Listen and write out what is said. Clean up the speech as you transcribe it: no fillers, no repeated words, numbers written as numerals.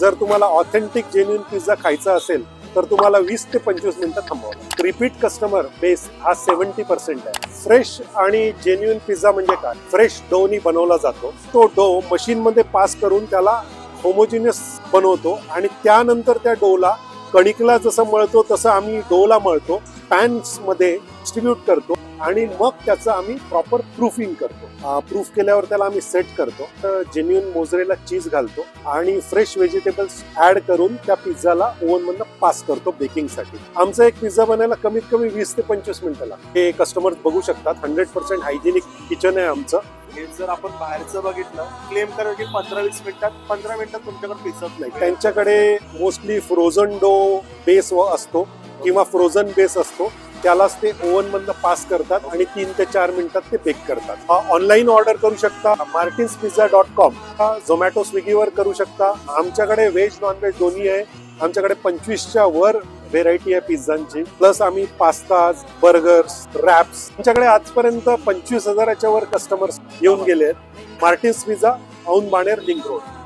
जर तुम्हाला authentic genuine pizza खायचा असेल तर तुम्हाला 20 ते 25 मिनिटं थांबवावं. रिपीट कस्टमर बेस हा 70% आहे. फ्रेश आणि जेन्युइन पिझ्झा म्हणजे काय? फ्रेश डोनी बनवला जातो. तो डो मशीन मध्ये पास करून त्याला होमोजिनियस बनवतो आणि त्यानंतर त्या डोला कणिकला जसं मळतो तसं आम्ही डोला मळतो, पॅन्स मध्ये डिस्ट्रीब्यूट करतो आणि मग त्याचं आम्ही प्रॉपर प्रूफिंग करतो. प्रूफ केल्यावर त्याला आम्ही सेट करतो. तर जेन्युइन मोझरेला चीज घालतो आणि फ्रेश व्हेजिटेबल्स ऍड करून त्या पिझ्झाला ओव्हन मधनं पास करतो बेकिंगसाठी. आमचा एक पिझ्झा बनायला कमीत कमी 20 ते 25 मिनिटाला. हे कस्टमर्स बघू शकतात. 100% हायजेनिक किचन आहे आमचं. हे जर आपण बाहेरचं बघितलं क्लेम करा की 15-20 मिनिटात 15 मिनिटात तुमच्याकडे पिझ्झाच नाही. त्यांच्याकडे मोस्टली फ्रोझन डो बेस असतो किंवा फ्रोझन बेस असतो. त्यालाच ते ओव्हन मधनं पास करतात आणि 3 ते 4 मिनिटात ते बेक करतात. ऑनलाईन ऑर्डर करू शकता martinspizza.com, झोमॅटो स्विगीवर करू शकता. आमच्याकडे व्हेज नॉनव्हेज दोन्ही आहे. आमच्याकडे 25च्या वर व्हेरायटी आहे पिझ्झांची. प्लस आम्ही पास्ताज, बर्गर्स, रॅप्स, आमच्याकडे आजपर्यंत 25,000च्या वर कस्टमर्स येऊन गेले आहेत. Martins pizza, Aundh Baner, link road.